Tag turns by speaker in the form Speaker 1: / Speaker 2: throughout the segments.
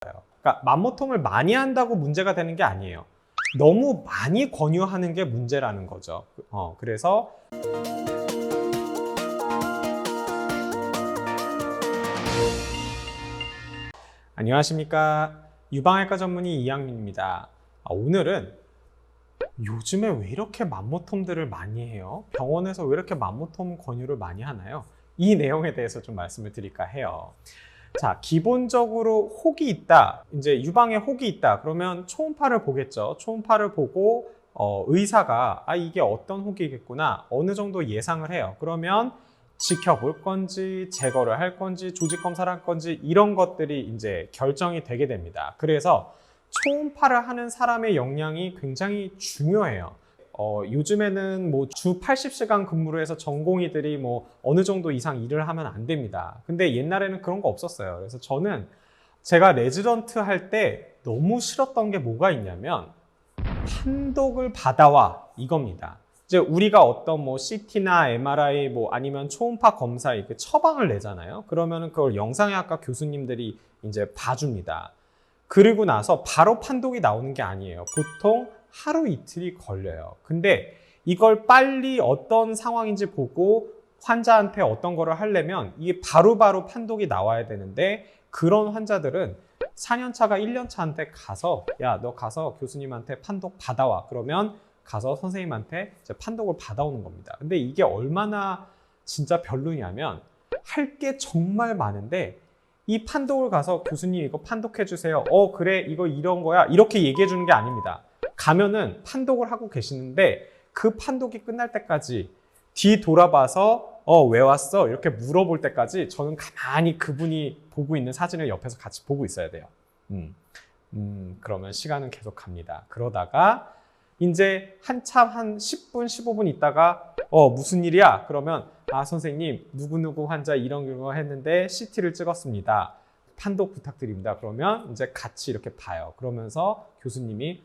Speaker 1: 그러니까 맘모톰을 많이 한다고 문제가 되는 게 아니에요. 너무 많이 권유하는 게 문제라는 거죠. 그래서 안녕하십니까. 유방외과 전문의 이양민입니다. 오늘은 요즘에 왜 이렇게 맘모톰들을 많이 해요? 병원에서 왜 이렇게 맘모톰 권유를 많이 하나요? 이 내용에 대해서 좀 말씀을 드릴까 해요. 자, 기본적으로 혹이 있다. 이제 유방에 혹이 있다. 그러면 초음파를 보겠죠. 초음파를 보고 의사가 이게 어떤 혹이겠구나 어느 정도 예상을 해요. 그러면 지켜볼 건지 제거를 할 건지 조직 검사를 할 건지 이런 것들이 이제 결정이 되게 됩니다. 그래서 초음파를 하는 사람의 역량이 굉장히 중요해요. 요즘에는 뭐 주 80시간 근무를 해서 전공의들이 뭐 어느 정도 이상 일을 하면 안 됩니다. 근데 옛날에는 그런 거 없었어요. 그래서 저는 제가 레지던트 할 때 너무 싫었던 게 뭐가 있냐면 판독을 받아와 이겁니다. 이제 우리가 어떤 뭐 CT나 MRI 뭐 아니면 초음파 검사에 그 처방을 내잖아요. 그러면은 그걸 영상의학과 교수님들이 이제 봐줍니다. 그리고 나서 바로 판독이 나오는 게 아니에요. 보통 하루 이틀이 걸려요. 근데 이걸 빨리 어떤 상황인지 보고 환자한테 어떤 거를 하려면 이게 바로바로 판독이 나와야 되는데 그런 환자들은 4년차가 1년차한테 가서 야, 너 가서 교수님한테 판독 받아와. 그러면 가서 선생님한테 이제 판독을 받아오는 겁니다. 근데 이게 얼마나 진짜 별로냐면 할 게 정말 많은데 이 판독을 가서 교수님 이거 판독해 주세요. 그래 이거 이런 거야. 이렇게 얘기해 주는 게 아닙니다. 가면은 판독을 하고 계시는데 그 판독이 끝날 때까지 뒤 돌아봐서 왜 왔어? 이렇게 물어볼 때까지 저는 가만히 그분이 보고 있는 사진을 옆에서 같이 보고 있어야 돼요. 그러면 시간은 계속 갑니다. 그러다가 이제 한참 한 10분, 15분 있다가 무슨 일이야? 그러면 선생님 누구누구 환자 이런 거 했는데 CT를 찍었습니다. 판독 부탁드립니다. 그러면 이제 같이 이렇게 봐요. 그러면서 교수님이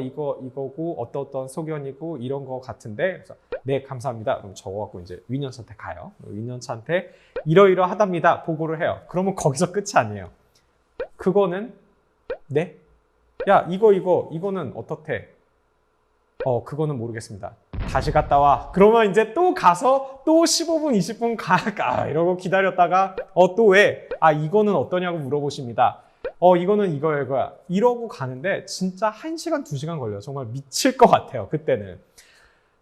Speaker 1: 이거고 어떤 소견이고 이런 거 같은데 그래서 네 감사합니다. 그럼 적어갖고 이제 윈년차한테 가요. 윈년차한테 이러이러하답니다. 보고를 해요. 그러면 거기서 끝이 아니에요. 그거는 네? 야 이거는 어떻대? 그거는 모르겠습니다. 다시 갔다 와. 그러면 이제 또 가서 또 15분, 20분 이러고 기다렸다가 또 왜? 이거는 어떠냐고 물어보십니다. 이거는 이거야. 이러고 가는데 진짜 1시간, 2시간 걸려요. 정말 미칠 것 같아요. 그때는.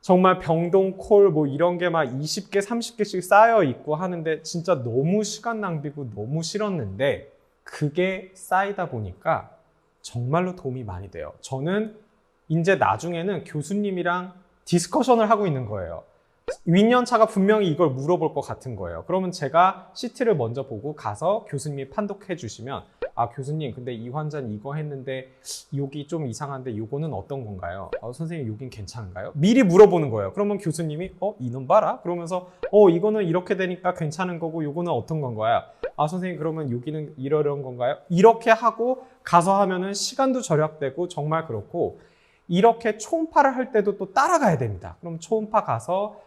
Speaker 1: 정말 병동 콜 뭐 이런 게 막 20개, 30개씩 쌓여 있고 하는데 진짜 너무 시간 낭비고 너무 싫었는데 그게 쌓이다 보니까 정말로 도움이 많이 돼요. 저는 이제 나중에는 교수님이랑 디스커션을 하고 있는 거예요. 윈년차가 분명히 이걸 물어볼 것 같은 거예요. 그러면 제가 CT를 먼저 보고 가서 교수님이 판독해 주시면 교수님 근데 이 환자는 이거 했는데 여기 좀 이상한데 이거는 어떤 건가요? 선생님 여긴 괜찮은가요? 미리 물어보는 거예요. 그러면 교수님이 이놈 봐라? 그러면서 이거는 이렇게 되니까 괜찮은 거고 이거는 어떤 건가요? 선생님 그러면 여기는 이런 건가요? 이렇게 하고 가서 하면은 시간도 절약되고 정말 그렇고 이렇게 초음파를 할 때도 또 따라가야 됩니다. 그럼 초음파 가서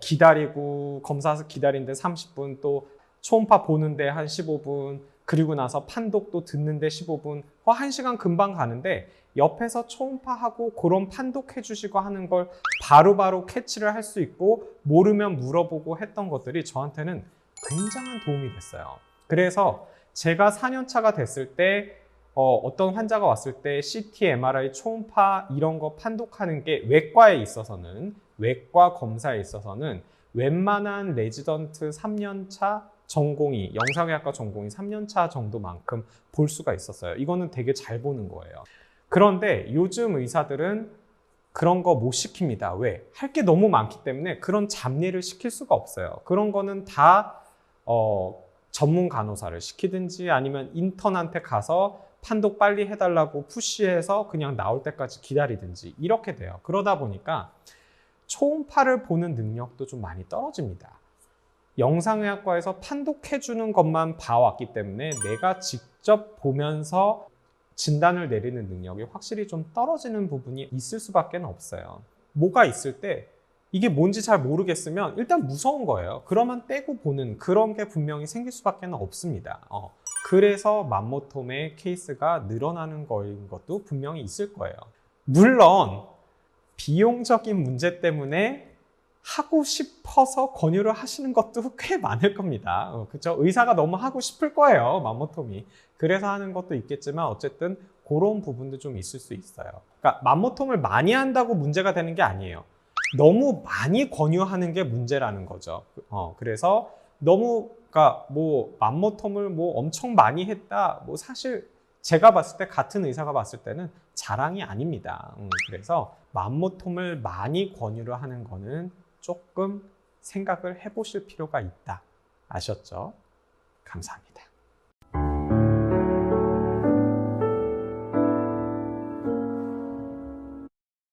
Speaker 1: 기다리고 검사해서 기다리는데 30분 또 초음파 보는데 한 15분 그리고 나서 판독도 듣는데 15분 1시간 금방 가는데 옆에서 초음파하고 그런 판독해 주시고 하는 걸 바로바로 캐치를 할 수 있고 모르면 물어보고 했던 것들이 저한테는 굉장한 도움이 됐어요. 그래서 제가 4년차가 됐을 때 어떤 환자가 왔을 때 CT, MRI, 초음파 이런 거 판독하는 게 외과에 있어서는 외과 검사에 있어서는 웬만한 레지던트 3년차 전공의, 영상의학과 전공의 3년차 정도만큼 볼 수가 있었어요. 이거는 되게 잘 보는 거예요. 그런데 요즘 의사들은 그런 거 못 시킵니다. 왜? 할 게 너무 많기 때문에 그런 잡일을 시킬 수가 없어요. 그런 거는 다 전문 간호사를 시키든지 아니면 인턴한테 가서 판독 빨리 해달라고 푸시해서 그냥 나올 때까지 기다리든지 이렇게 돼요. 그러다 보니까 초음파를 보는 능력도 좀 많이 떨어집니다. 영상의학과에서 판독해주는 것만 봐왔기 때문에 내가 직접 보면서 진단을 내리는 능력이 확실히 좀 떨어지는 부분이 있을 수밖에 없어요. 뭐가 있을 때 이게 뭔지 잘 모르겠으면 일단 무서운 거예요. 그러면 떼고 보는 그런 게 분명히 생길 수밖에 없습니다. 그래서 맘모톰의 케이스가 늘어나는 거인 것도 분명히 있을 거예요. 물론 비용적인 문제 때문에 하고 싶어서 권유를 하시는 것도 꽤 많을 겁니다. 그렇죠? 의사가 너무 하고 싶을 거예요, 맘모톰이. 그래서 하는 것도 있겠지만 어쨌든 그런 부분도 좀 있을 수 있어요. 그러니까 맘모톰을 많이 한다고 문제가 되는 게 아니에요. 너무 많이 권유하는 게 문제라는 거죠. 그래서 너무 그러니까 뭐 맘모톰을 뭐 엄청 많이 했다. 뭐 사실 제가 봤을 때 같은 의사가 봤을 때는 자랑이 아닙니다. 그래서 맘모톰을 많이 권유를 하는 거는 조금 생각을 해보실 필요가 있다. 아셨죠? 감사합니다.